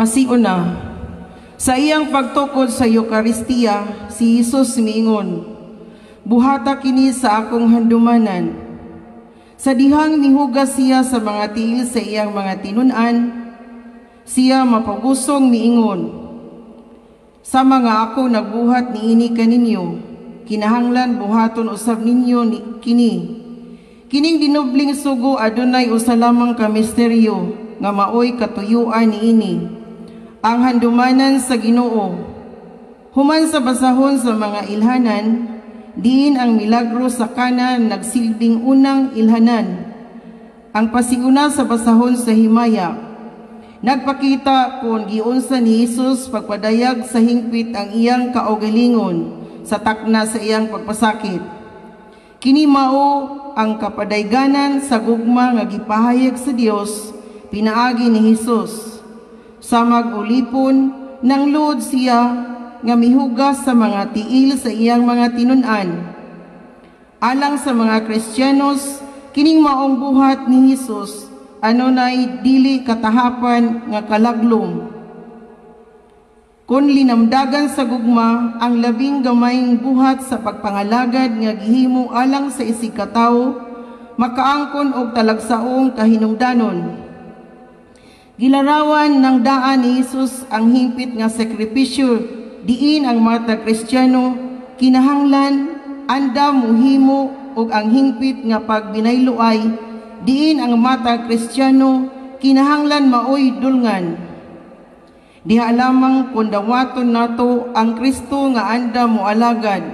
Pasiuna, sa iyang pagtukod sa Eucharistia, si Jesus miingon, "Buhata kini sa akong handumanan." Sa dihang mihugas siya sa mga tiil sa iyang mga tinun-an, siya mapagusong miingon, "Sa mga ako nagbuhat niini kaninyo, kinahanglan buhaton usab ninyo kini. Kining dinubling sugo adunay usa lamang ka misteryo nga maoy katuyuan niini, ang handumanan sa Ginoo. Human sa basahon sa mga ilhanan, diin ang milagro sa Kana nagsilbing unang ilhanan. Ang pasiuna sa basahon sa himaya, nagpakita kung giunsa ni Jesus pagpadayag sa hingpit ang iyang kaugalingon sa takna sa iyang pagpasakit. Kini mao ang kapadayganan sa gugma nga gipahayag sa Dios pinaagi ni Jesus. Samag ulipon nang luod siya nga mihugas sa mga tiil sa iyang mga tinun-an. Alang sa mga Kristiyanos, kining maong buhat ni Jesus anunay dili katahapan nga kalaglom. Kung linamdagan sa gugma ang labing gamayng buhat sa pagpangalagad nga gihimo alang sa isig katawo, makaangkon og talagsaong kahinungdanon. Gilarawan ng daan ni Jesus ang hingpit nga sakripisyo, diin ang mga Kristiyano kinahanglan anda muhimo og ang hingpit nga pagbinayloay, diin ang mga Kristiyano kinahanglan maoy dulngan. Diha lamang kung dawaton nato ang Kristo nga anda moalagad,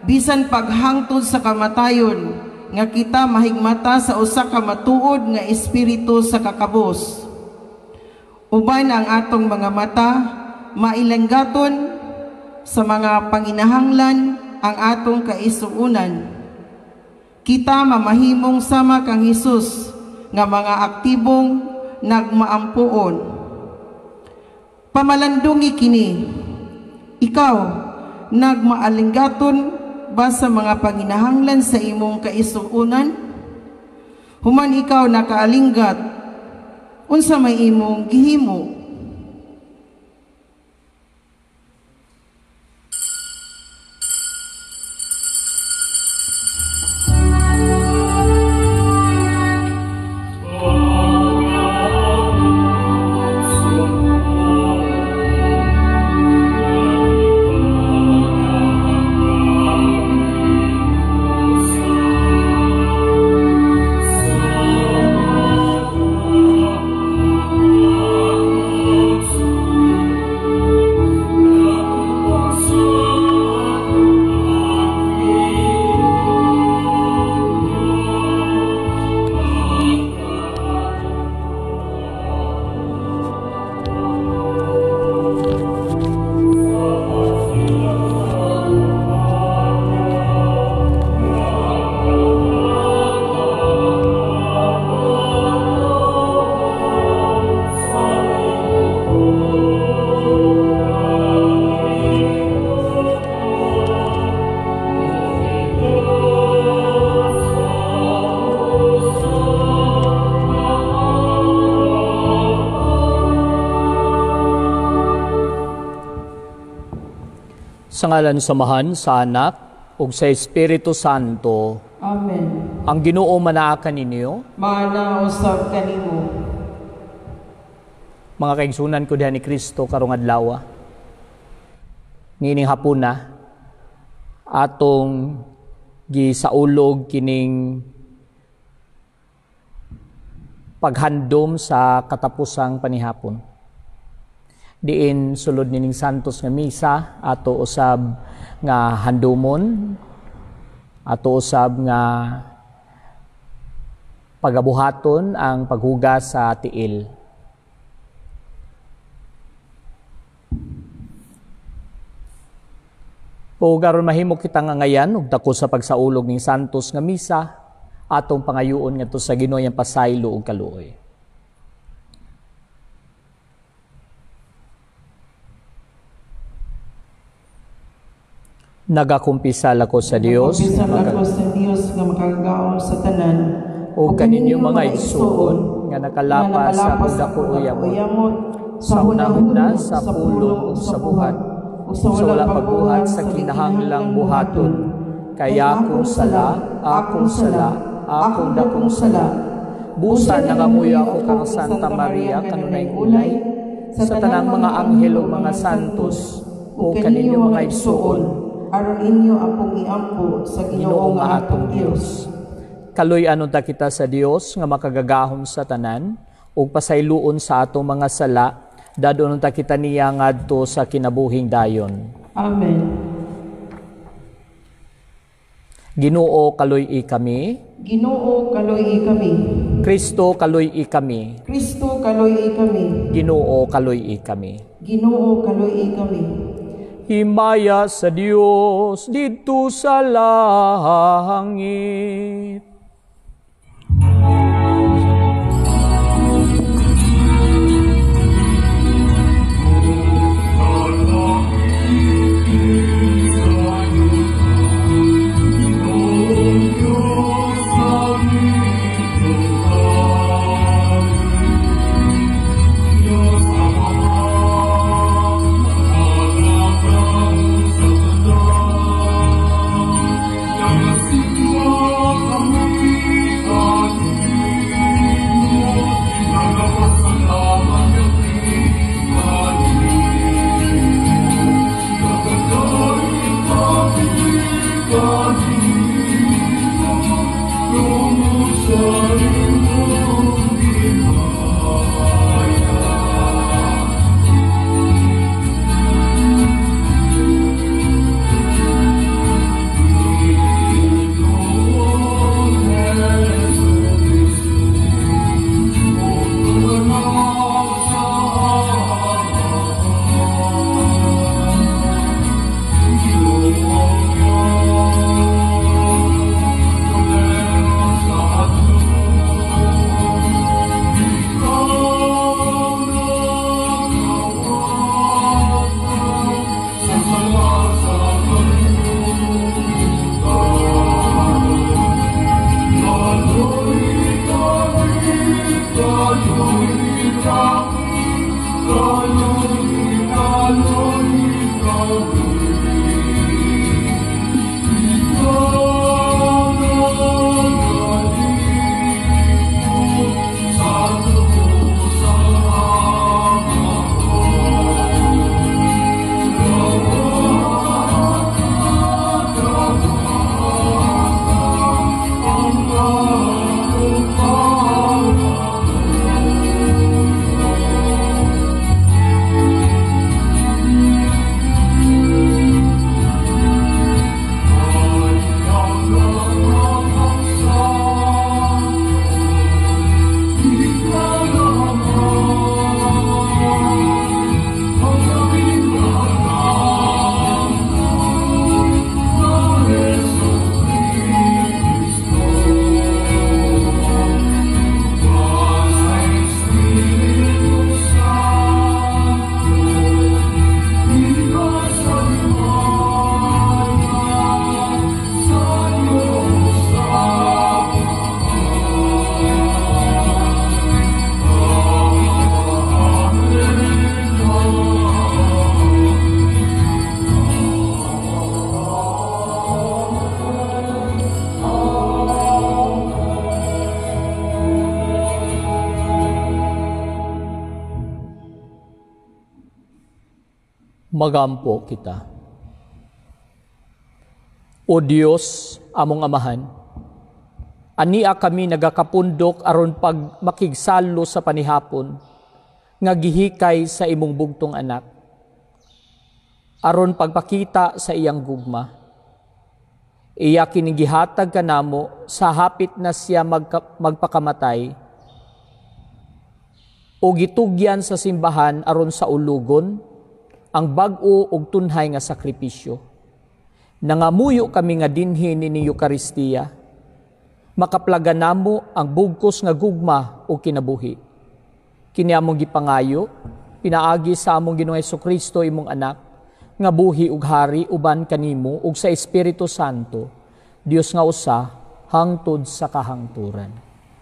bisan paghangtod sa kamatayon, nga kita mahigmata sa usa ka matuod nga espiritu sa kakabos. Uban ang atong mga mata, mailanggaton sa mga panginahanglan ang atong kaisuunan. Kita mamahimong sama kang Hesus nga mga aktibong nagmaampuon. Pamalandungi kini, ikaw nagmaalinggaton ba sa mga panginahanglan sa imong kaisuunan? Human ikaw nakaalinggat, unsa may imong gihimo? Sa ngalan samahan sa Anak ug sa Espiritu Santo. Amen. Ang Ginoo manaa ninyo. Manausab kanimo. Mga kaigsunan ko diha ni Kristo karong adlaw. Nining hapon na atong gisaulog kining paghandom sa katapusang panihapon. Diin sulod nining santos nga misa ato usab nga handumon, ato usab nga pagabuhaton ang paghugas sa tiil. O garon mahimo kita nga ngayan ug dako sa pagsaulog ning santos nga misa atong pangayuon ngadto sa Ginoo yang pasaylo ug kaluoy. Nagakumpisal ako sa Dios, nga makagawon sa tanan, o kaninyo mga igsuon nga nakalapas sa dako uyamot. sa hunahuna, sa pulong ug sa buhat, ug sa wala pagbuhat sa kinahanglang buhaton. Kaya akong sala, akong dakong sala. Busa nangamuy ako kang Santa Maria kanunay ulay, sa tanang mga anghel ug mga santos, o kaninyo mga igsuon, aron inyo akong iampo sa Ginoo nga atong Dios. Kaluy-anon ta kita sa Dios nga makagagahom sa tanan ug pasayloon sa atong mga sala, dadon ta kita niya ngadto sa kinabuhing dayon. Amen. Ginoo kaluy-i kami. Ginoo kaluy-i kami. Kristo kaluy-i kami. Kristo kaluy-i kami. Ginoo kaluy-i kami. Ginoo kaluy-i kami. Himaya sa Dios didto sa langit. Magampo kita. O Dios, among amahan, ania kami nagakapundok aron pag makigsalo sa panihapon, nga gihikay sa imong bugtong anak, aron pagpakita sa iyang gugma. Iya kinigihatag kanamo sa hapit na siya magpakamatay, o gitugyan sa simbahan aron sa ulugon, ang bag-o ug tunhay nga sakripisyo. Nangamuyo kami nga dinhi ni Eucharistia, makaplagan namo ang bugkos nga gugma o kinabuhi. Kini among gipangayo, pinaagi sa among Ginoong Hesukristo imong anak, nga buhi ug hari uban kanimo ug sa Espiritu Santo, Dios nga usa, hangtod sa kahangturan.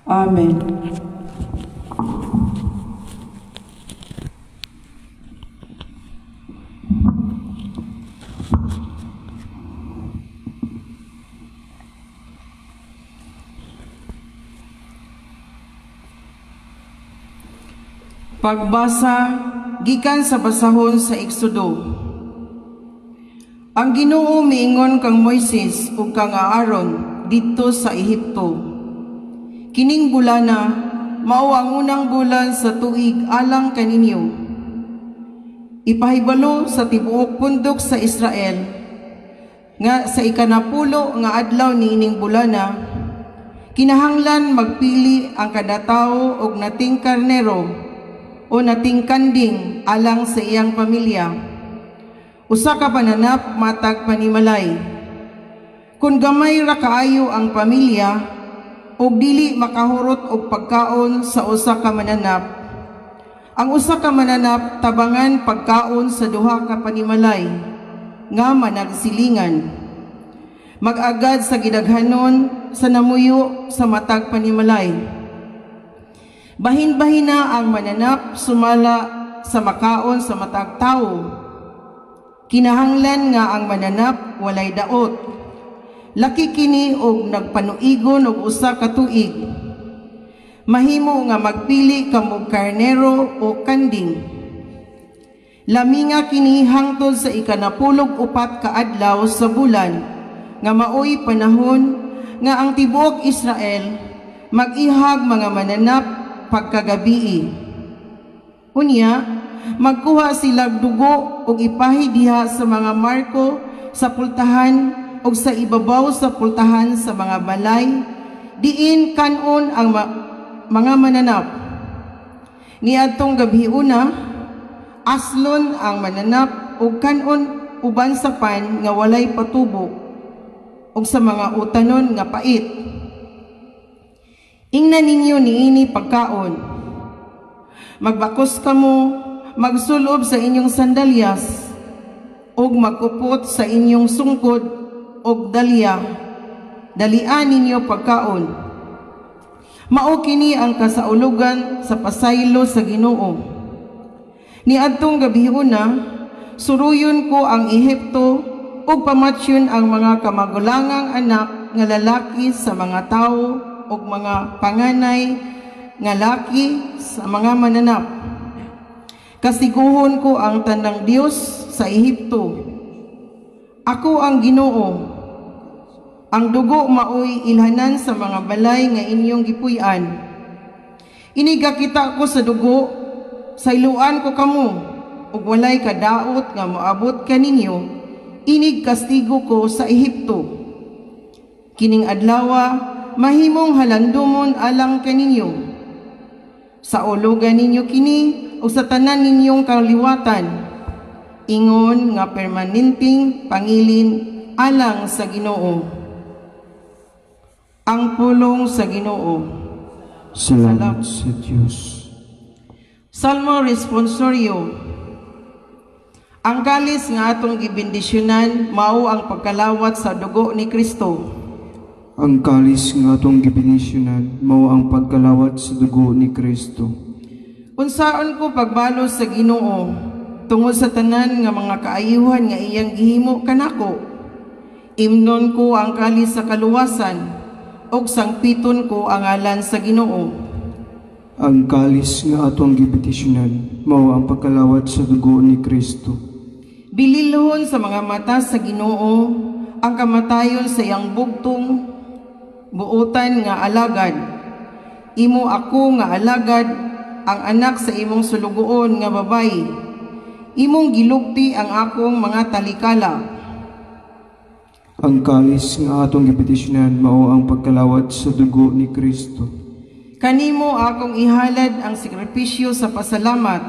Amen. Pagbasa gikan sa basahon sa Eksodo. Ang Ginoo miingon kang Moises ug kang Aaron didto sa Ehipto. Kining bulana mao ang unang bulan sa tuig alang kaninyo. Ipahibalo sa tibuok pundok sa Israel nga sa ikanapulo nga adlaw niining bulana kinahanglan magpili ang kada tawo og nating karnero o nating kanding alang sa iyang pamilya. Usa ka pananap matag panimalay. Kung gamay ra kaayo ang pamilya og dili makahurot og pagkaon sa usa ka mananap, ang usa ka mananap tabangan pagkaon sa duha ka panimalay nga managsilingan. Mag-agad sa gidaghanon sa namuyo sa matag panimalay. Bahin-bahina ang mananap sumala sa makaon sa matag tawo. Kinahanglan nga ang mananap walay daot. Laki kini og nagpanuigon og usa ka tuig. Mahimo nga magpili kamo karnero o kanding. Laminga kini hangtod sa ikanapulog upat ka adlaw sa bulan nga maoy panahon nga ang tibuok Israel mag-ihag mga mananap pagkagabii. Unya, magkuha sila dugo ug ipahi diha sa mga marko sa pultahan ug sa ibabaw sa pultahan sa mga balay diin kanon ang mga mananap. Niadtong gabiuna, aslon ang mananap ug kanon uban sa pan nga walay patubo ug sa mga utanon nga pait. Ingnan ninyo niini pagkaon. Magbakos kamo, magsulob sa inyong sandalyas, ug magkupot sa inyong sungkod og dalya. Dalian ninyo pagkaon. Mao kini ang kasaulugan sa pasaylo sa Ginoo. Niadtong gabiuna, suruyon ko ang Ehipto ug pamatsyon ang mga kamagulangang anak nga lalaki sa mga tawo ug mga panganay nga laki sa mga mananap. Kasiguhon ko ang tanang Dios sa Ehipto. Ako ang Ginoo. Ang dugo maoy ilhanan sa mga balay nga inyong gipuy-an. Inigakita ko sa dugo, sayluan ko kamo, ug walay kadaot nga moabot kaninyo, inig kastigo ko sa Ehipto. Kining adlawa mahimong halandumon alang kaninyo. Sa ulugan ninyo kini o sa tanan ninyong kaliwatan, ingon nga permanenteng pangilin alang sa Ginoo. Ang pulong sa Ginoo. Salamat sa Diyos. Salmo Responsorio. Ang kalis nga atong gibendisyonan mao ang pagkalawat sa dugo ni Kristo. Ang kalis nga atong gibenisyonan mao ang pagkalawat sa dugo ni Kristo. Unsaon ko pagbalo sa Ginoo tungod sa tanan nga mga kaayuhan nga iyang gihimo kanako. Imnon ko ang kalis sa kaluwasan ug sangpiton ko ang ngalan sa Ginoo. Ang kalis nga atong gibenisyonan mao ang pagkalawat sa dugo ni Kristo. Bililhon sa mga mata sa Ginoo ang kamatayon sa iyang bugtong buotan nga alagad. Imo ako nga alagad, ang anak sa imong sulugoon nga babayi. Imong gilugti ang akong mga talikala. Ang kalis nga atong gibenisyonan mao ang pagkalawat sa dugo ni Kristo. Kanimo akong ihalad ang sakripisyo sa pasalamat,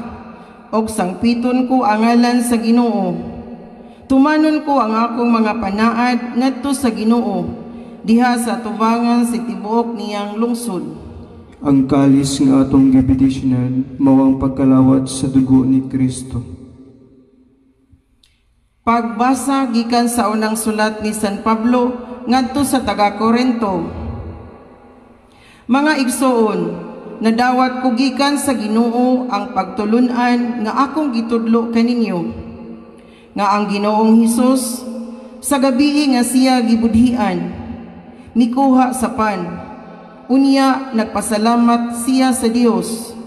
og sangpiton ko ang ngalan sa Ginoo. Tumanon ko ang akong mga panaad ngadto sa Ginoo, diha sa tubangan si tibuok niyang lungsod. Ang kalis nga atong gibenisyonan mao ang pagkalawat sa dugo ni Kristo. Pagbasa gikan sa unang sulat ni San Pablo ngadto sa taga-Korinto. Mga igsoon, nadawat ko gikan sa Ginoo ang pagtulunan nga akong gitudlo kaninyo, nga ang Ginoong Hesus sa gabi nga siya gibudhian mikuha sa pan. Unya nagpasalamat siya sa Dios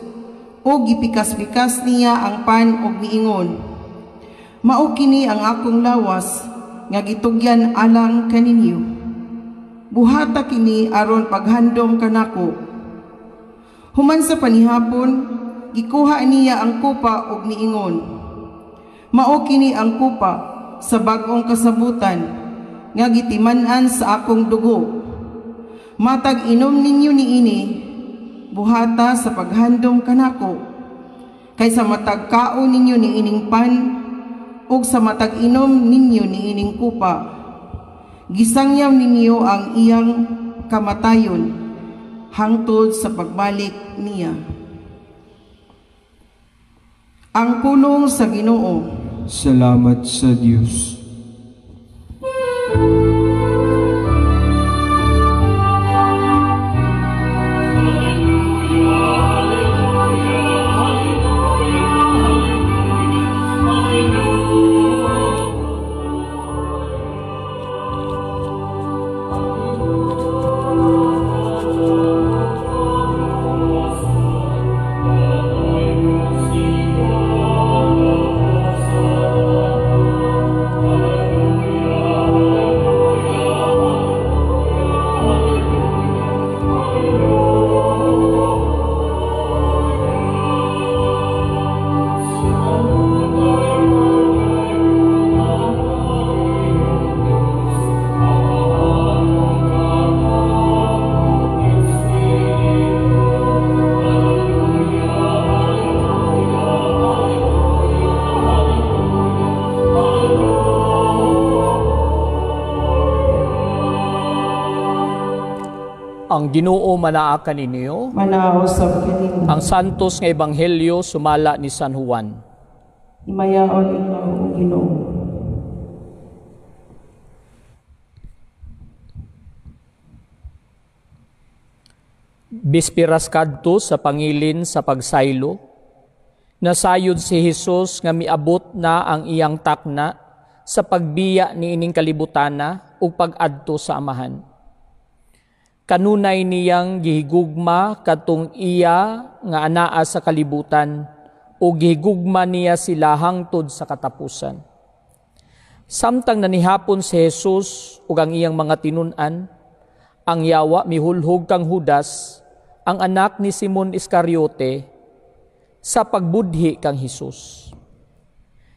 o gipikas-pikas niya ang pan og miingon, mao kini ang akong lawas nga gitugyan alang kaninyo. Buhata kini aron paghandom kanako. Human sa panihapon, gikuha niya ang kupa og miingon, mao kini ang kupa sa bag-ong kasabutan nga gitiman-an sa akong dugo. Matag inom ninyo niini, buhata sa paghandom kanako, kaysa matag kaon ninyo niining pan ug sa matag inom ninyo niining kupa. Gisangyaw ninyo ang iyang kamatayon hangtod sa pagbalik niya. Ang pulong sa Ginoo. Salamat sa Diyos. Ang Ginoo manaa kaninyo. Manaosab kanimo. Ang santos nga ebanghelyo sumala ni San Juan. Himayaon ikaw, O Ginoo. Bispiras kadto sa pangilin sa pagsaylo, nasayod si Jesus nga miabot na ang iyang takna sa pagbiya ni ining kalibutana ug pag-adto sa amahan. Kanunay niyang gihigugma katong iya nga anaa sa kalibutan o gihigugma niya sila hangtod sa katapusan. Samtang nanihapon si Jesus ug ang iyang mga tinun-an, ang yawa mihulhog kang Judas, ang anak ni Simon Iscariote, sa pagbudhi kang Jesus.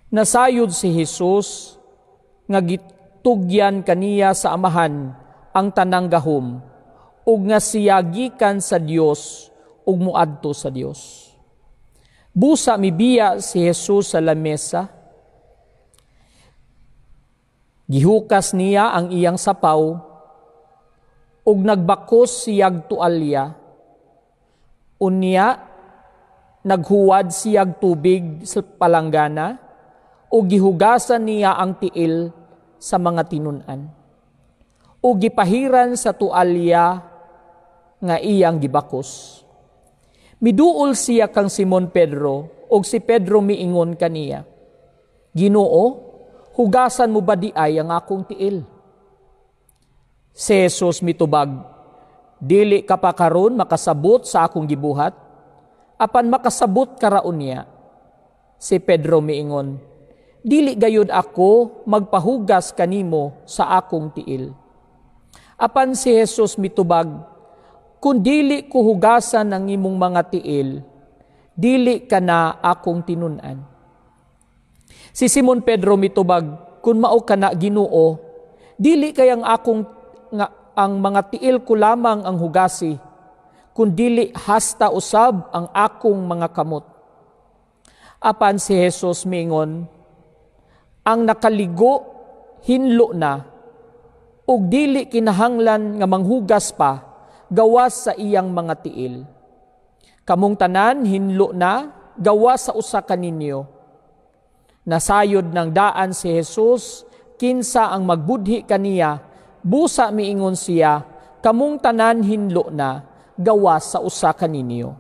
Nasayod si Jesus nga gitugyan kaniya sa amahan ang tanang gahom, ug nga siya gikan sa Dios ug muadto sa Dios. Busa mibiya si Jesus sa lamesa. Gihukas niya ang iyang sapaw ug nagbakos siyag tualya. Unya naghuwad siyag tubig sa palanggana ug gihugasan niya ang tiil sa mga tinun-an. Ug gipahiran sa tualya nga iyang gibakos. Miduol siya kang Simon Pedro, ug si Pedro miingon kaniya, Ginoo, hugasan mo ba di ay ang akong tiil? Si Jesus mitubag, dili ka pa karon makasabot sa akong gibuhat, apan makasabot karaon niya. Si Pedro miingon, dili gayud ako magpahugas kanimo sa akong tiil. Apan si Jesus mitubag, kung dili ko hugasan ang imong mga tiil, dili ka na akong tinun-an. Si Simon Pedro mitubag, kung mao ka na Ginoo, dili kayang ang mga tiil ko lamang ang hugasi, kung dili hasta usab ang akong mga kamot. Apan si Jesus miingon, ang nakaligo hinlo na, ug dili kinahanglan nga manghugas pa, gawas sa iyang mga tiil. Kamong tanan hinlo na, gawas sa usa kaninyo. Nasayod ng daan si Jesus, kinsa ang magbudhi kaniya, busa miingon siya, kamong tanan hinlo na, gawas sa usa kaninyo.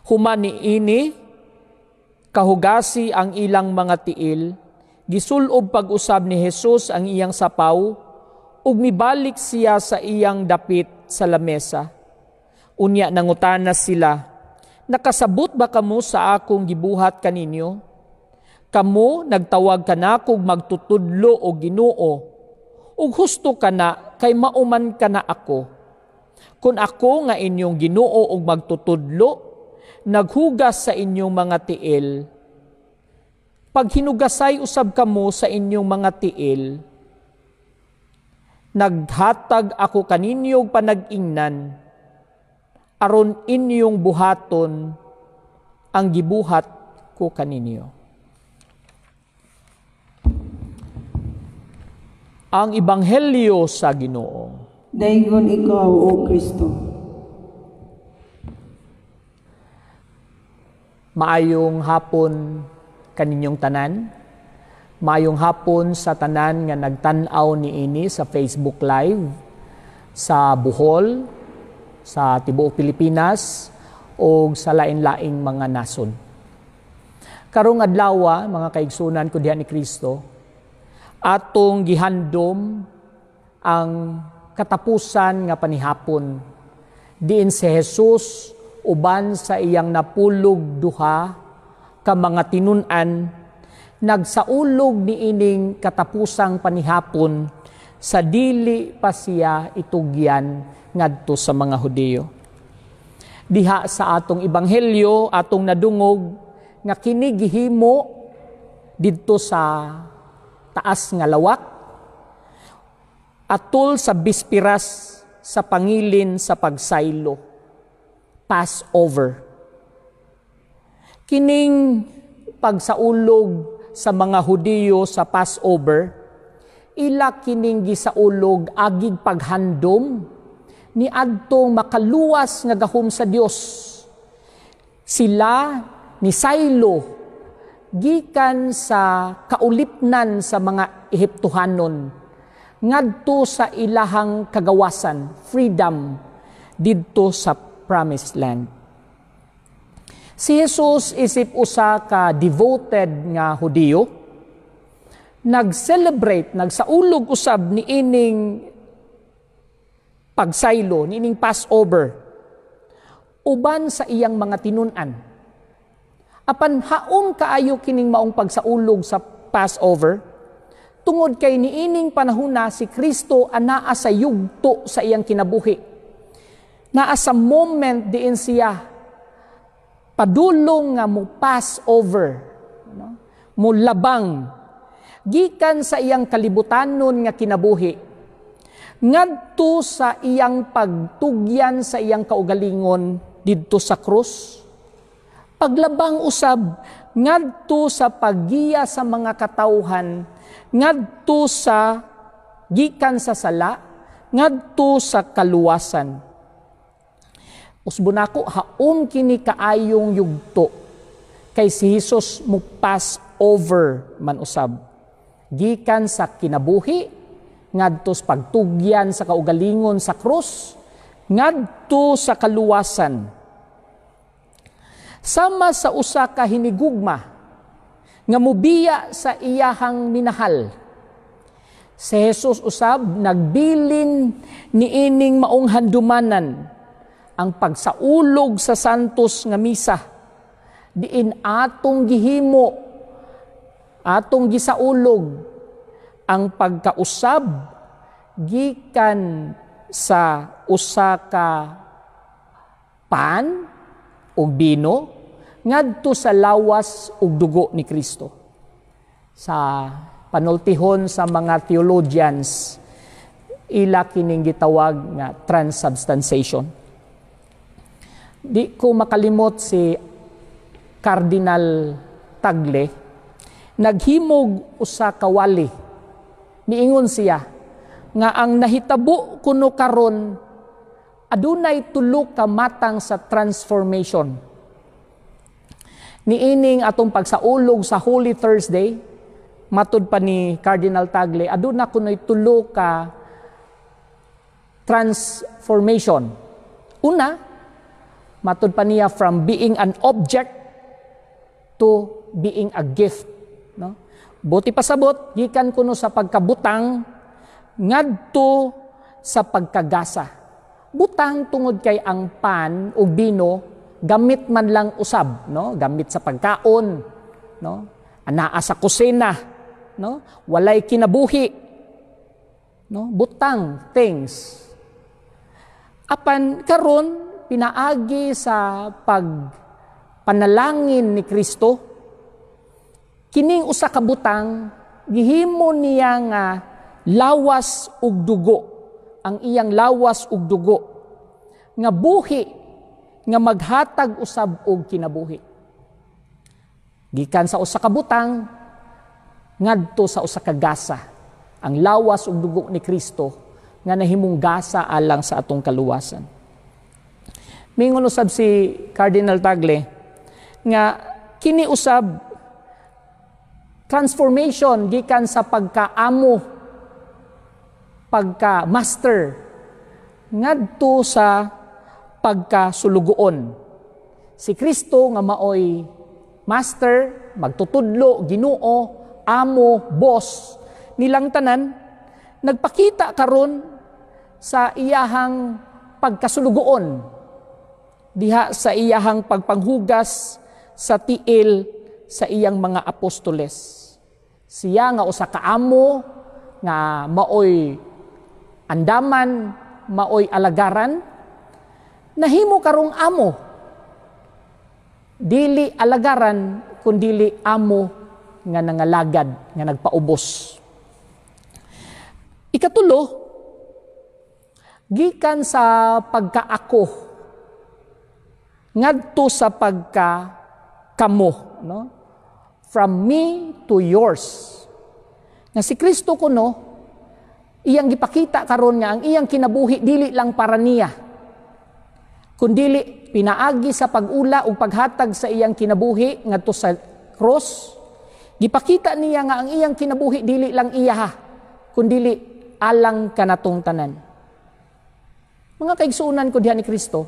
Human niini, kahugasi ang ilang mga tiil, gisulob pag-usab ni Jesus ang iyang sapaw, ug mibalik siya sa iyang dapit sa lamesa. Unya nangutana sila, Nakasabot ba kamo sa akong gibuhat kaninyo? Kamo nagtawag kanako magtutudlo o Ginoo, ug husto kana kay mauman kana ako. Kung ako nga inyong Ginoo og magtutudlo, naghugas sa inyong mga tiil. Pag hinugasay usab kamo sa inyong mga tiil, naghatag ako kaninyong panag-ingnan, aron inyong buhaton ang gibuhat ko kaninyo. Ang Ebanghelyo sa Ginoo. Daygon ikaw, O Kristo. Maayong hapon kaninyong tanan. Maayong hapon sa tanan nga nagtan-aw niini sa Facebook Live sa Bohol, sa tibuok Pilipinas o sa lain-laing mga nason. Karong adlaw, mga kaigsunan ko diha ni Kristo, atong gihandom ang katapusan nga panihapon diin si Jesus uban sa iyang napulog duha ka mga tinun-an nagsaulog niining katapusang panihapon sa dili pa siya itugyan ngadto sa mga Hudiyo. Diha sa atong Ebanghelyo atong nadungog nga kini gihimo didto sa taas nga lawak atol sa bispiras sa pangilin sa pagsaylo, Passover. Kining pagsaulog sa mga Hudiyo sa Passover, ila kining gisaulog agig paghandom ni adtong makaluwas nga gahom sa Dios. Sila ni saylo gikan sa kaulipnan sa mga Ehiptohanon ngadto sa ilahang kagawasan, freedom, didto sa Promised Land. Si Jesus isip usa ka devoted nga Hudiyo, nag-celebrate, nagsaulog usab ni ining pagsaylo, ni ining Passover, uban sa iyang mga tinun-an. Apan haom kaayo kining maong pagsaulog sa Passover, tungod kay niining panahona si Kristo anaa sa yugto sa iyang kinabuhi. Naa sa moment diin siya padulong nga mo pass over, no? Mo labang gikan sa iyang kalibutanon nga kinabuhi ngadto sa iyang pagtugyan sa iyang kaugalingon didto sa krus. Paglabang usab ngadto sa paggiya sa mga katawhan ngadto sa gikan sa sala, ngadto sa kaluwasan. Usbon ako, haom kini kaayong yugto kay si Jesus mo pass over man usab. Gikan sa kinabuhi, ngadto sa pagtugyan sa kaugalingon sa krus, ngadto sa kaluwasan. Sama sa usa ka hinigugma nga mubiya sa iyahang minahal. Si Jesus usab nagbilin niining maong handumanan ang pagsaulog sa santos nga misa. Diin atong gihimo, atong gisaulog ang pagkausab gikan sa usa ka pan o bino ngadto sa lawas ug dugo ni Kristo. Sa panultihon sa mga theologians, ila kining gitawag nga transubstantiation. Di ko makalimot si Cardinal Tagle, naghimog usa ka wali. Niingon siya nga ang nahitabo kuno karon adunay tulo ka matang sa transformation. Niining atong pagsaulog sa Holy Thursday, matud pa ni Cardinal Tagle, aduna kunoy tulo ka transformation. Una, matud pa niya from being an object to being a gift. No? Buti pasabot, gikan kuno sa pagkabutang, ngadto sa pagkagasa. Butang tungod kay ang pan o bino, gamit man lang usab, no? Gamit sa pagkaon, no? Anaa sa kusina, no? Walay kinabuhi, no? Butang things. Apan karon pinaagi sa pagpanalangin ni Kristo, kining usa ka butang gihimo niya nga lawas ug dugo, ang iyang lawas ug dugo nga buhi nga maghatag usab og kinabuhi. Gikan sa usa ka butang ngadto sa usa ka gasa, ang lawas ug dugo ni Kristo nga nahimong gasa alang sa atong kaluwasan. Mingon usab si Cardinal Tagle nga kini usab transformation gikan sa pagkaamo, pagka-master ngadto sa pagkasulugoon. Si Kristo nga maoy master, magtutudlo, Ginoo, amo, boss nilang tanan, nagpakita karon sa iyahang pagkasulugoon diha sa iyahang pagpanghugas sa tiil sa iyang mga apostoles. Siya nga usa ka amo nga maoy andaman, maoy alagaran, nahimo karong amo. Dili alagaran kundili amo nga nangalagad, nga nagpaubos. Ikatulo, gikan sa pagkaako ngadto sa pagkakamo, no? From me to yours. Nga si Kristo kuno iyang gipakita karon nga ang iyang kinabuhi dili lang para niya, kundili pinaagi sa pag-ula ug paghatag sa iyang kinabuhi ngadto sa cross. Gipakita niya nga ang iyang kinabuhi dili lang iya, kundili alang kanatong tanan. Mga kaigsuonan ko diha ni Kristo,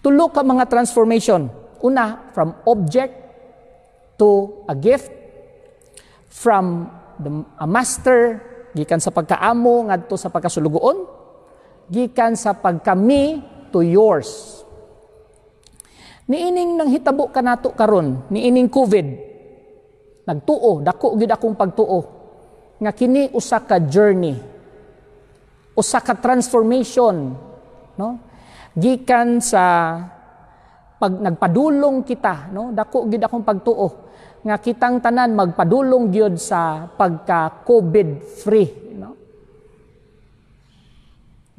tulo ka mga transformation. Una, from object to a gift, from a master, gikan sa pagkaamo ngadto sa pagkasulugoon, gikan sa pagkami to yours. Niining nang hitabo kanato karon, niining COVID, nagtuo, dako gyud akong pagtuo nga kini usa ka journey, usa ka transformation, no? Gikan sa pag nagpadulong kita, no? Dako gyud akong pagtuo nga kitang tanan magpadulong gyud sa pagka COVID free, no?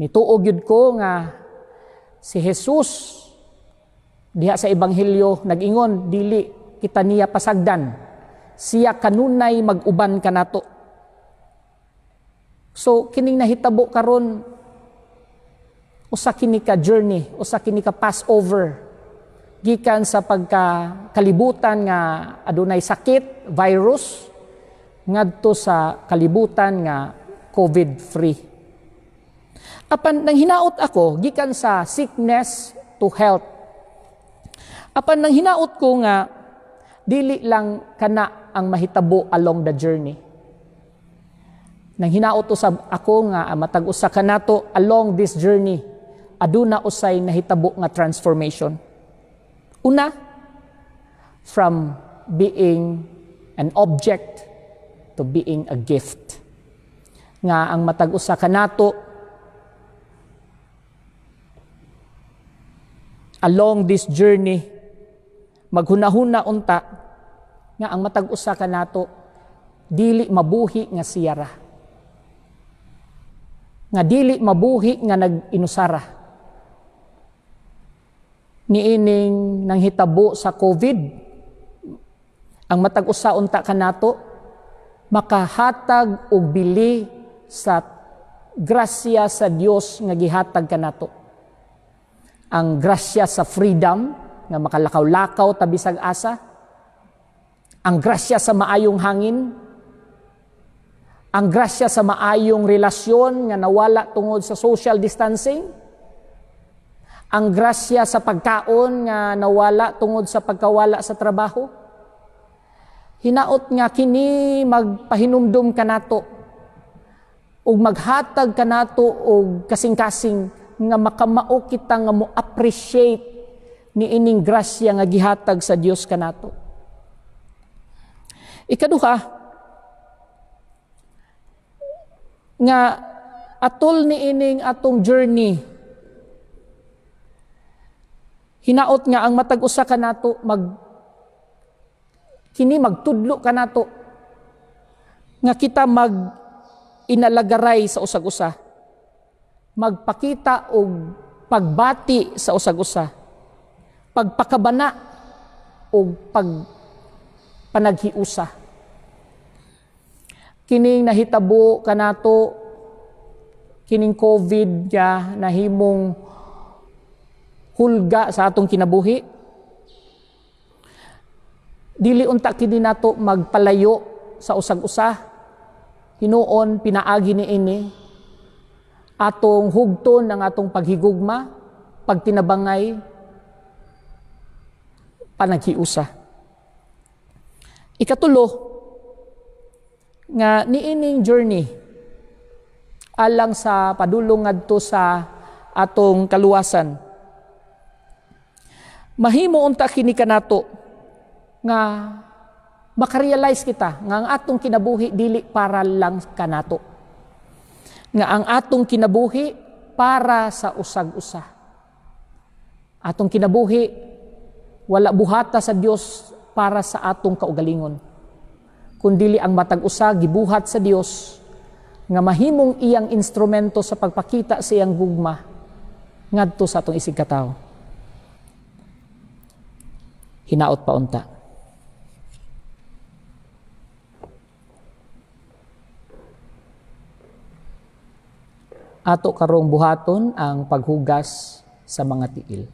Nituo gyud ko nga si Jesus diha sa ebanghelyo nag-ingon dili kita niya pasagdan, siya kanunay mag-uban kanato. So kining nahitabo karon usa kini ka journey, usa kini ka Passover gikan sa pagkakalibutan nga adunay sakit, virus ngadto sa kalibutan nga COVID free. Apan nang hinaot ako gikan sa sickness to health. Apan nang hinaot ko nga dili lang kana ang mahitabo along the journey. Nang hinaot usab ako nga matag usa kanato along this journey aduna usay nahitabo nga transformation. Una, from being an object to being a gift. Nga ang matag usa kanato along this journey maghunahuna unta nga ang matag usa kanato dili mabuhi nga siyara, nga dili mabuhi nga nag-inusara. Niining nang hitabo sa COVID, ang matag usa unta kanato makahatag og bili sa grasya sa Dios nga gihatag kanato. Ang grasya sa freedom nga makalakaw-lakaw tabisag asa, ang grasya sa maayong hangin, ang grasya sa maayong relasyon nga nawala tungod sa social distancing, ang grasya sa pagkaon nga nawala tungod sa pagkawala sa trabaho. Hinaot nga kini magpahinumdum kanato ug maghatag kanato og kasing-kasing nga makamao kita nga mo appreciate niining grasya nga gihatag sa Dios kanato. Ikaduha, nga atol niining atong journey, hinaot nga ang matag usa kanato kini magtudlo kanato nga kita inalagaray sa usag-usa, magpakita og pagbati sa usag-usa, pagpakabana og panaghiusa. Kining nahitabo kanato, kining COVID nga nahimong hulga sa atong kinabuhi, dili unta kini nato magpalayo sa usag-usa. Hinuon pinaagi niini atong hugton ng atong paghigugma, pagtinabangay, panaghiusa. Ikatulo, nga niining journey alang sa padulong ngadto sa atong kaluwasan, mahimo unta kini kanato nga makarealize kita nga ang atong kinabuhi dili para lang kanato, nga ang atong kinabuhi para sa usag-usa. Atong kinabuhi wala buhata sa Dios para sa atong kaugalingon, kundili ang matag usa gibuhat sa Dios nga mahimong iyang instrumento sa pagpakita sa iyang gugma ngadto sa atong isig katawo. Hinaot pa unta. Ato karong buhaton ang paghugas sa mga tiil.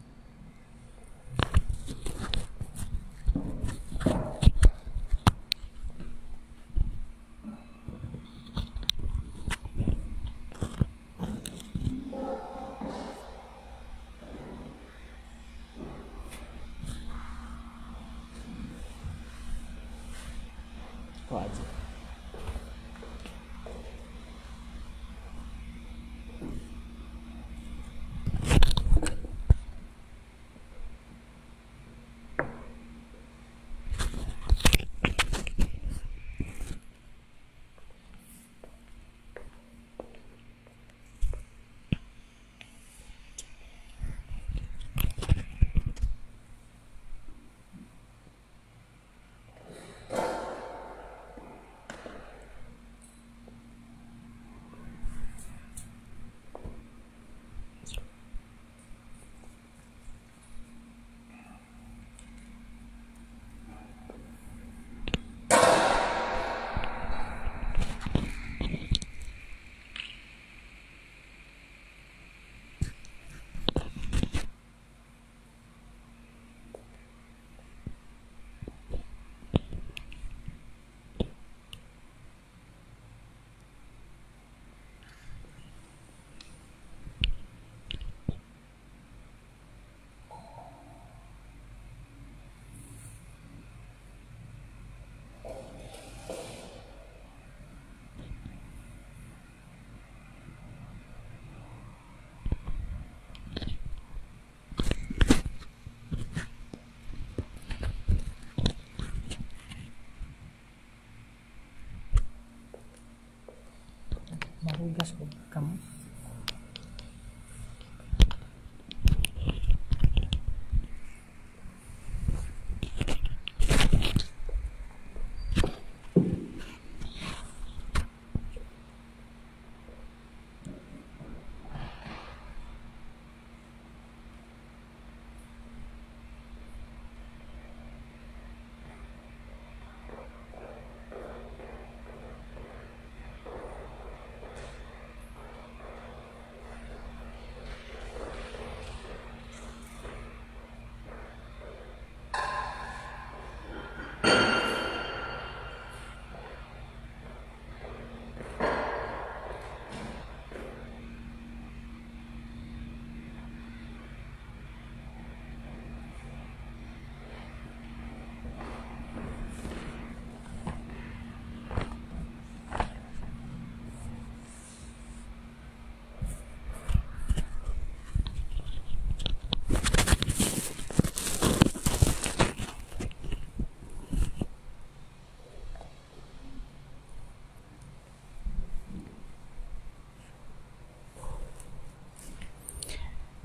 Mahugas ko kamay.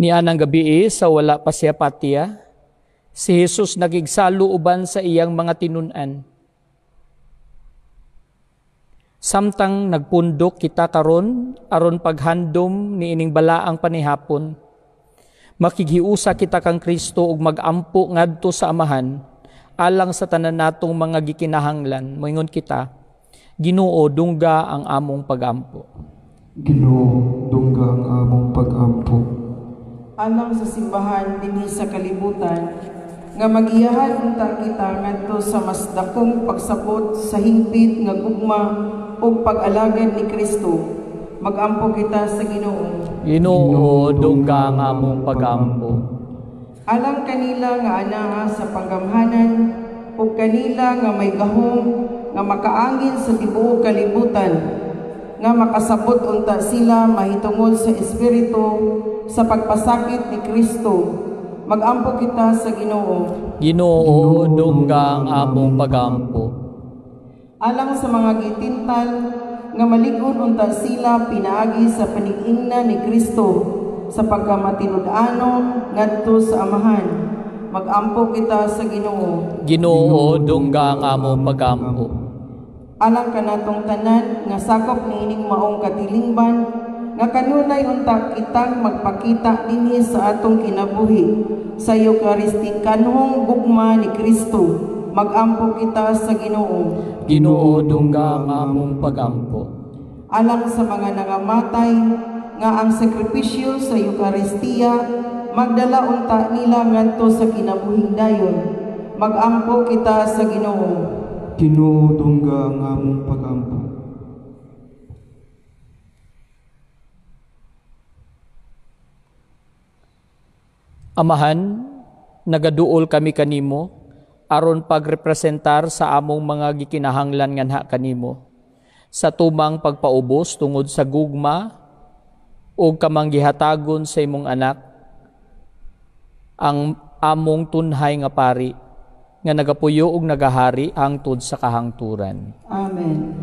Niya ng gabi sa wala pa siya patiya, si Jesus nagigsalo uban sa iyang mga tinunan. Samtang nagpundok kita karon aron paghandom ni ining balaang panihapon, makighiusa kita kang Kristo ug magampo ngadto sa Amahan alang sa tanan natong mga gikinahanglan. Moingon kita, Ginoo dungga ang among pagampo. Ginoo dungga ang among pagampo. Alang sa simbahan dinhi sa kalibutan, nga magiyahan unta kita ngadto sa mas dakong pagsabot sa hingpit nga gugma ug pag-alagad ni Kristo. Magampo kita sa Ginoo. Ginoo dungga ang among pagampo. Alang kanila nga anaa sa panggamhanan ug kanila nga may gahom nga makaangin sa tibuok kalibutan, nga makasabot unta sila mahitungod sa Espiritu sa pagpasakit ni Kristo. Magampo kita sa Ginoo. Ginoo dungga ang among pagampo. Alang sa mga gitintal nga malig-on unta sila pinaagi sa panig-ingna ni Kristo sa pagkamatinud-anon ngadto sa Amahan. Magampo kita sa Ginoo. Ginoo dungga ang among pagampo. Alang kanatong tanan nga sakop niining maong katilingban, nga kanunay unta kitang magpakita dinhi sa atong kinabuhi sa Eucharistikanhong gugma ni Kristo. Magampo kita sa Ginoo. Ginoo dungga ang among pagampo. Alang sa mga nangamatay nga ang sakripisyo sa Eucharistia magdala unta nila ngadto sa kinabuhing dayon. Magampo kita sa Ginoo. Ginoo dungga ang among pagampo. Amahan, nagaduol kami kanimo aron pagrepresentar sa among mga gikinahanglan nganha kanimo sa tumang pagpaubos tungod sa gugma o kamanggihatagon sa imong anak, ang among tunhay nga pari nga nagapuyo ug nagahari hangtod sa kahangturan. Amen.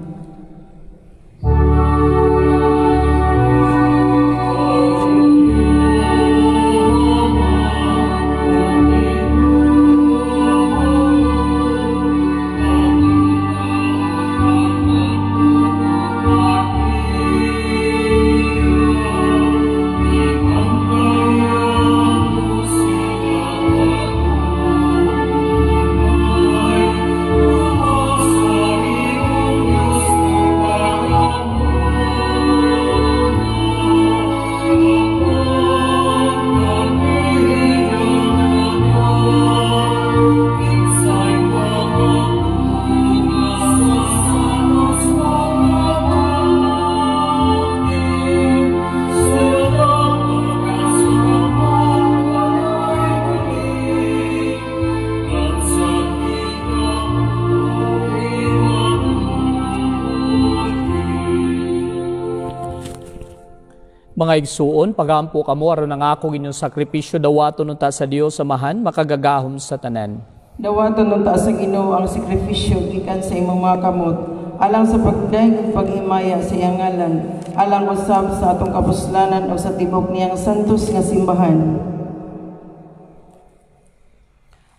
Mga igsuon, pagampo kamo aron nangako inyong sakripisyo dawaton unta sa Dios Amahan makagagahom sa tanan. Dawaton unta sa Ginoo ang sakripisyo gikan sa imong mga kamot, alang sa pagdaig ug paghimaya sa iyang ngalan, alang usab sa atong kapuslanan o sa tibok niyang santos nga simbahan.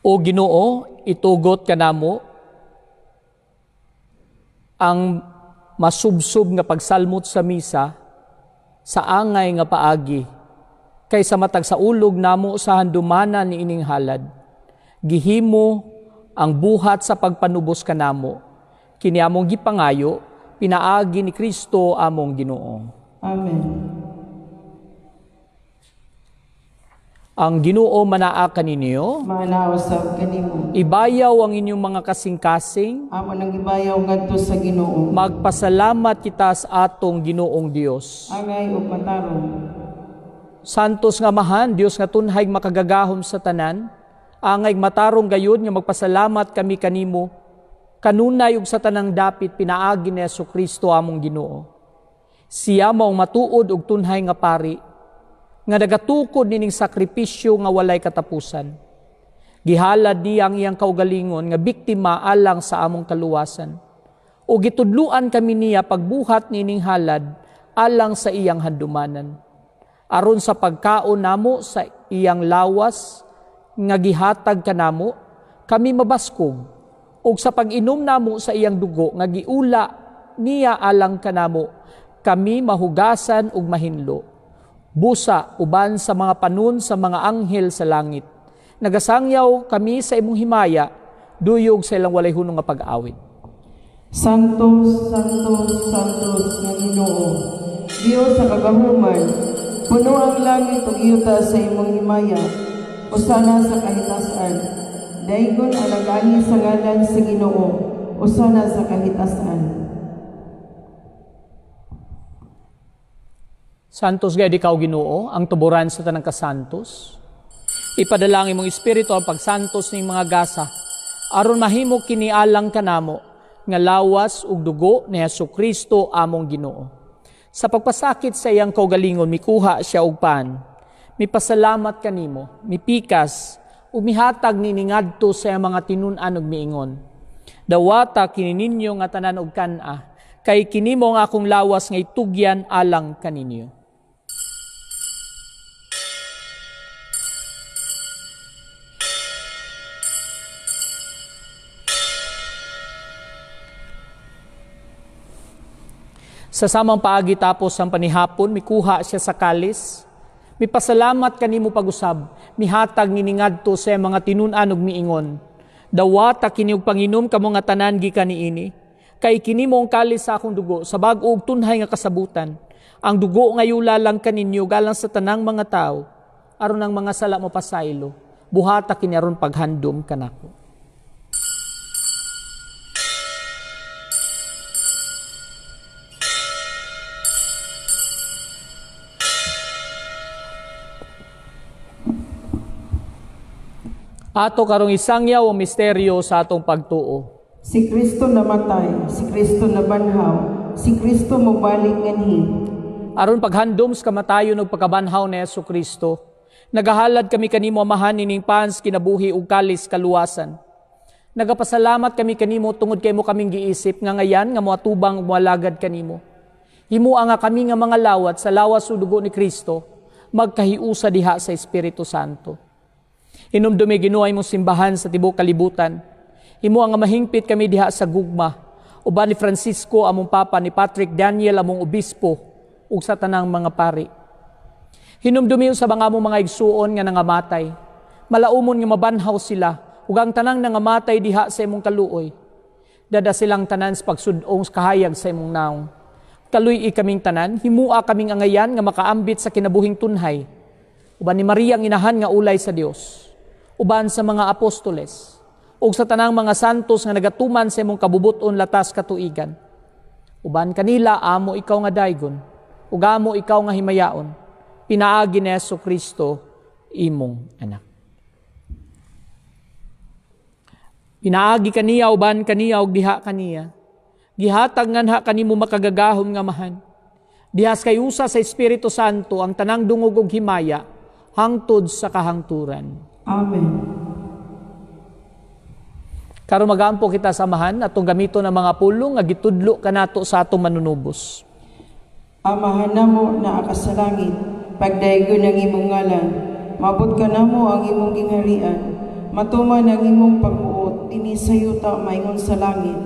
O Ginoo, itugot kanamo ang masubsob nga pagsalmot sa misa sa angay nga paagi, kay sa matag sa ulog namo sa handumanan ni ining halad. Gihimo ang buhat sa pagpanubos kanamo, kini among gipangayo, pinaagi ni Kristo among Ginoo. Amen. Ang Ginoo manaa kaninyo, Manausab kanimo. ibayaw ang inyong mga kasing-kasing, Amo nang ibayaw ngadto sa Ginoo. magpasalamat kita sa atong Ginoong Dios. Angay ug matarong. Santos nga Amahan, Dios nga tunhay makagagahom sa tanan, angay matarong gayud nga magpasalamat kami kanimo, kanunay ug sa tanang dapit pinaagi ni Jesucristo among Ginoo. Siya maong matuod ug tunhay nga pari, nga nagatukod nining sakripisyo nga walay katapusan. Gihalad niya ang iyang kaugalingon nga biktima alang sa among kaluwasan. O gitudluan kami niya pagbuhat nining halad alang sa iyang handumanan. aron sa pagkaon namo sa iyang lawas nga gihatag kanamo, kami mabaskog, ug sa pag-inom namo sa iyang dugo nga giula niya alang kanamo, kami mahugasan ug mahinlo. Busa uban sa mga panun sa mga anghel sa langit. Nagasangyaw kami sa imong himaya, duyog sa ilang walay hunong nga pag-awit. Santos, Santos, Santos nga Ginoo, Dios sa kagahuman, puno ang langit ug yuta sa imong himaya, usana sa kahitasan. Daygon ang nag-ani sa ngalan sa Ginoo, usana sa kahitasan. Santos gayud ikaw Ginoo, ang tuburan sa tanang kasantos. Ipadalangin mong Espiritu ang pagsantos ning mga gasa, aron mahimo kini alang kanamo nga lawas ug dugo ni Hesukristo among Ginoo. Sa pagpasakit sa iyang kaugalingon, mikuha siya og pan. Mipasalamat kanimo, mipikas ug mihatag nini ngadto sa iyang mga tinun-an ug miingon. Dawata kini ninyo nga tanan og kan-a, kay kini mo nga akong lawas nga itugyan alang kaninyo. Sa samang paagi tapos ang panihapon, mikuha siya sa kalis. Mipasalamat kanimo pag-usab, mihatag niningadto sa mga tinun-an ug miingon. Dawata kini og panginom kamo nga tanan gikan niini. Kay kini mo ang kalis sa akong dugo sa bag-o ug tunhay nga kasabutan. Ang dugo nga yula lang kaninyo galang sa tanang mga tao, aron ang mga sala mo pasaylo. Buhata kini aron paghandom kanako. Ato karong isangyaw ang misteryo sa atong pagtuo. Si Kristo namatay, si Kristo nabanhaw, si Kristo mobalik nganhi. Aron paghandom sa kamatayon ug pagkabanhaw ni Hesukristo, nagahalad kami kanimo amahan nining pans kinabuhi ug kalis kaluwasan. Nagapasalamat kami kanimo tungod kay mo kaming giisip nga ngayan nga moatubang ug moalagad kanimo. Himua nga kami nga mga lawat sa lawas ug dugo ni Kristo, magkahiusa diha sa Espiritu Santo. Hinumdumi Ginoo imong simbahan sa tibuok kalibutan. Himo nga mahingpit kami diha sa gugma. Uban ni Francisco among papa, ni Patrick Daniel among obispo ug sa tanang mga pari. Hinumdumi sa among mga igsuon nga nangamatay. Malaumon nga mabanhaw sila ug ang tanang nangamatay diha sa imong kaluoy. Dada silang tanan sa pagsud-ong kahayag sa imong naong. Kaluy kaming tanan, himua kaming angayan nga makaambit sa kinabuhing tunhay. Uban ni Maria ang inahan nga ulay sa Dios. Uban sa mga apostoles, ug sa tanang mga santos nga nagatuman sa imong kabubuton latas katuigan. Uban kanila amo ikaw nga daygon, ug amo ikaw nga himayaon, pinaagi ni Hesukristo imong anak. Pinaagi kaniya uban kaniya ug diha kaniya. Gihatag nganha kanimo makagagahom nga mahan. Dihas kay usa sa Espiritu Santo ang tanang dungog ug himaya hangtod sa kahangturan. Amen. Karon magampo kita samahan atong gamito ng mga pulong nga gitudlo kanato sa atong manunubos. Amahan namo na akas sa langit, pagdaygon ang imong ngalan, mabot ka namo ang imong gingharian, matuman ang imong pagbuot, dinhi sa yuta maingon sa langit.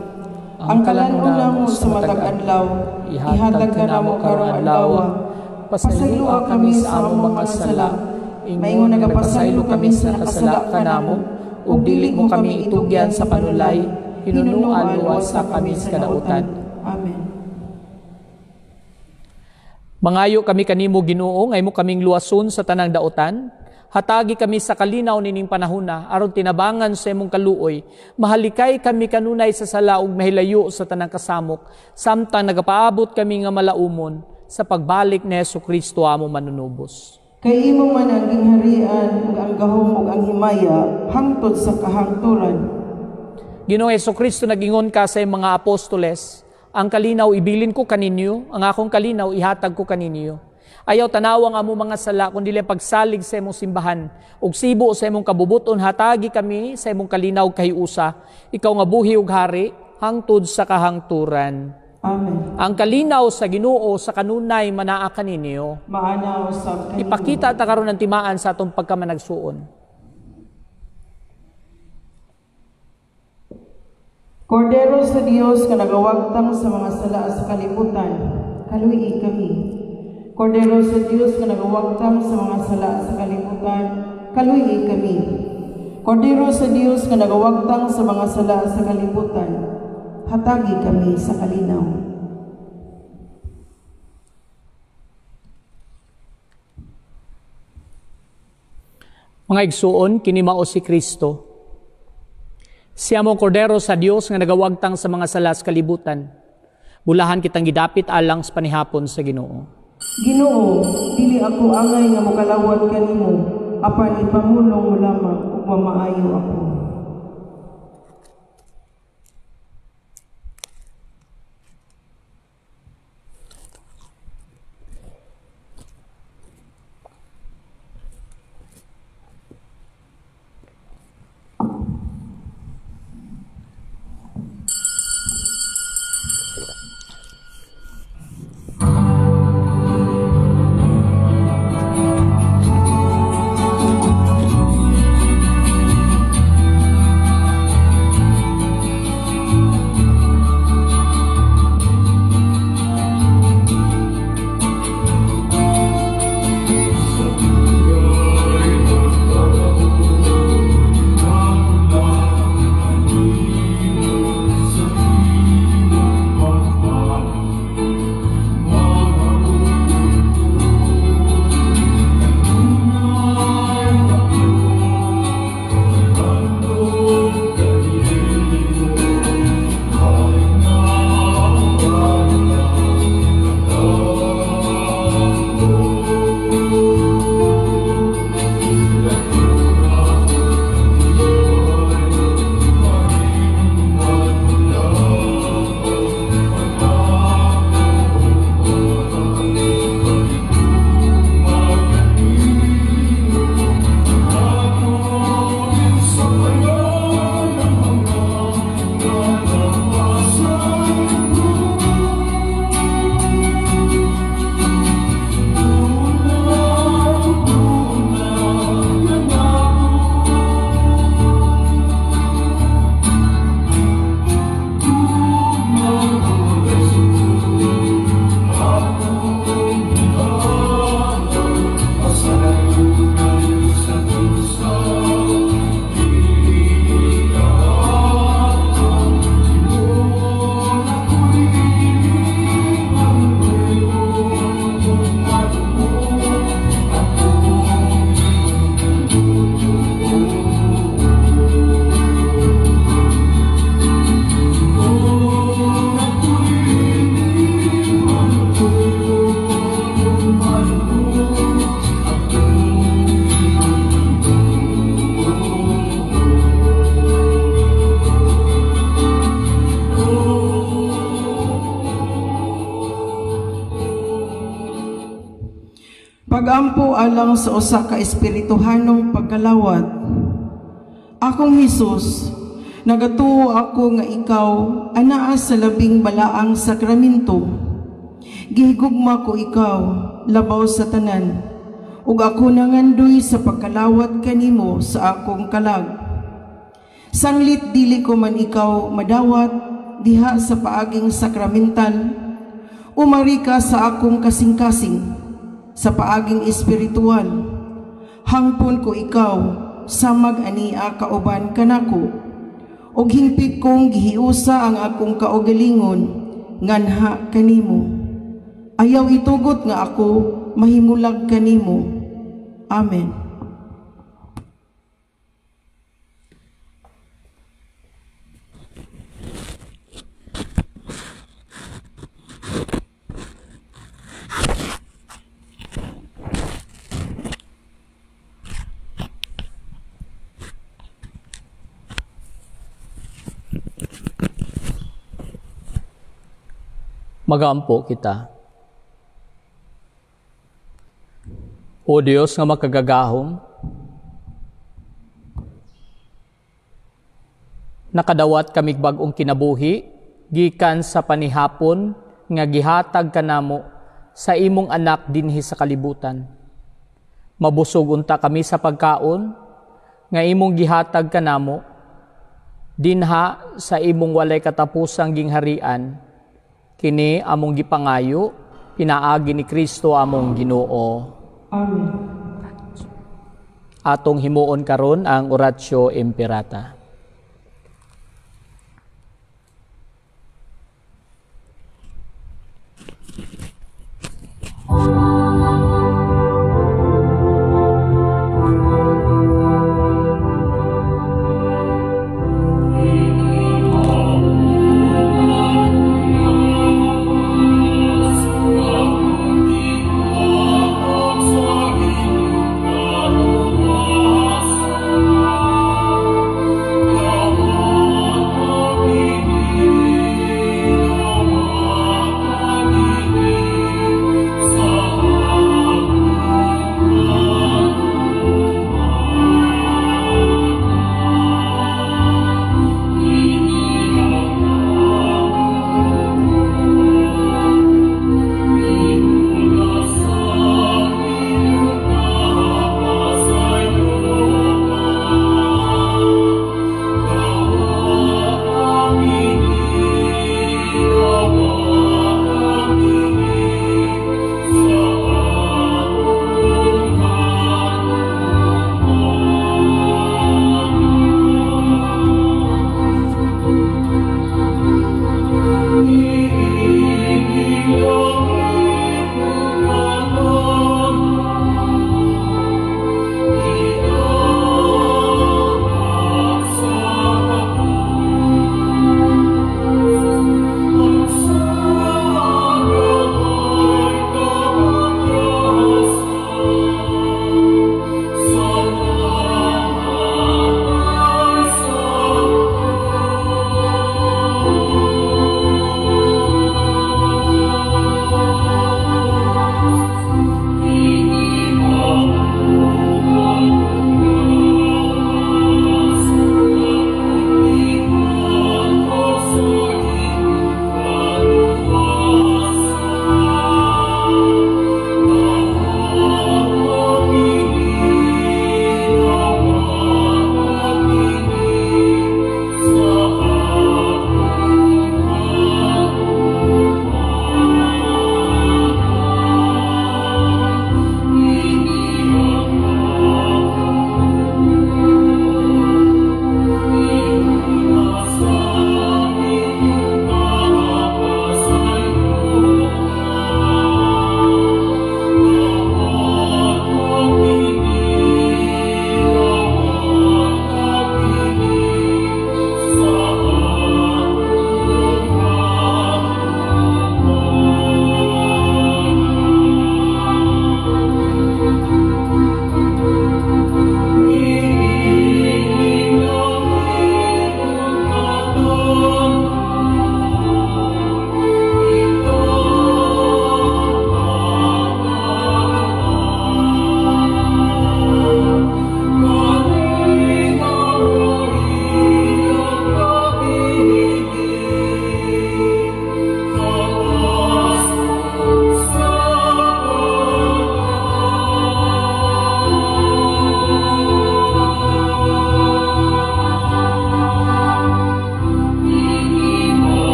Ang kalan-on namo sa matag adlaw, ihatag ka namo karong adlaw. Pasayloa kami sa among mga sala, maingon nagapasaylo kami sa nakasala kanamo, ug dili mo kami itugyan sa panulay, hinunuan luwas sa kami sa kadautan. Amen. Mangayo kami kanimo Ginoo, ngay mo kaming luwason sa tanang dautan. Hatagi kami sa kalinaw nining panahona, aron tinabangan sa imong kaluoy. Mahalikay kami kanunay sa sala ug mahilayo sa tanang kasamok, samtang nagapaabot kami nga malaumon sa pagbalik ni Hesukristo among manunubos. Kay imo man ang gingharian ug ang gahom ug ang himaya hangtod sa kahangturan. Ginoong Hesukristo, nagingon ka sa mga apostoles, ang kalinaw ibilin ko kaninyo, ang akong kalinaw ihatag ko kaninyo. Ayaw tanawang amo mga sala, kundi lang pagsalig sa imong simbahan, ug sibo sa imong kabubuton, hatagi kami sa imong kalinaw kahiusa, ikaw nga buhi ug hari, hangtod sa kahangturan. Amen. Ang kalinaw sa Ginoo sa kanunay manaa kaninyo. Maanaw sa kanimo. Ipakita ta karon ng timaan sa atong pagkamanagsuon. Kordero sa Dios nga nagawagtang sa mga sala sa kalibutan, kaluhi kami. Kordero sa Dios nga nagawagtang sa mga sala sa kalibutan, kaluhi kami. Kordero sa Dios nga nagawagtang sa mga sala sa kalibutan, hatagi kami sa kalinaw. Mga igsuon, kini mao si Kristo. Siya mo kordero sa Dios nga nagawagtang sa mga sala sa kalibutan. Bulahan kitang gidapit alang sa panihapon sa Ginoo. Ginoo, dili ako angay nga mokalawat kanimo, apan ipamulong mo lamang ug mamaayo ako. Pagampo alang sa usa ka espirituhanong pagkalawat. Akong Hesus, nagatuo ako nga ikaw anaa sa labing balaang sakramento. Gihigugma ko ikaw labaw sa tanan, ug ako nangandoy sa pagkalawat kanimo sa akong kalag. Sanglit dili ko man ikaw madawat diha sa paaging sakramental, umari ka sa akong kasing-kasing sa paaging espiritual. Hangpon ko ikaw samag ania kauban kanako, og hingpit kong gihiusa ang akong kaugalingon nganha kanimo. Ayaw itugot nga ako mahimulag kanimo. Amen. Magampo kita. O Dios nga makagagahom, nakadawat kamig bagong kinabuhi, gikan sa panihapon nga gihatag kanamo sa imong anak dinhi sa kalibutan. Mabusog unta kami sa pagkaon nga imong gihatag kanamo dinha sa imong walay katapusang gingharian. Kini among gipangayo pinaagi ni Kristo among Ginoo. Amen. Atong himuon karon ang Oratio Imperata.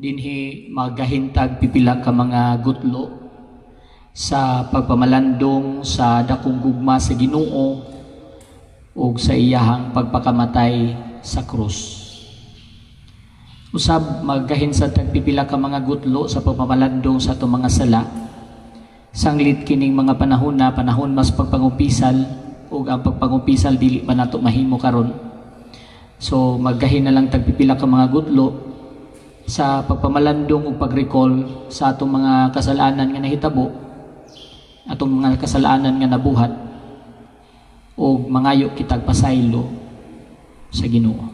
dinhi magahintag pipila ka mga gutlo sa pagpamalandong sa dakong gugma sa Ginoo ug sa iyahang pagpakamatay sa krus. Usab magkahinsad tagpipila ka mga gutlo sa pagpamalandong sa itong mga sala. Sanglit kining mga panahon mas pagpangumpisal ug ang pagpangumpisal dili pa nato mahimo karon. So magkahin na lang tagpipila ka mga gutlo sa pagpamalandong ug pag-recall sa atong mga kasalanan nga nahitabo, atong mga kasalanan nga nabuhat, ug mangayo kitag pasaylo sa Ginoo.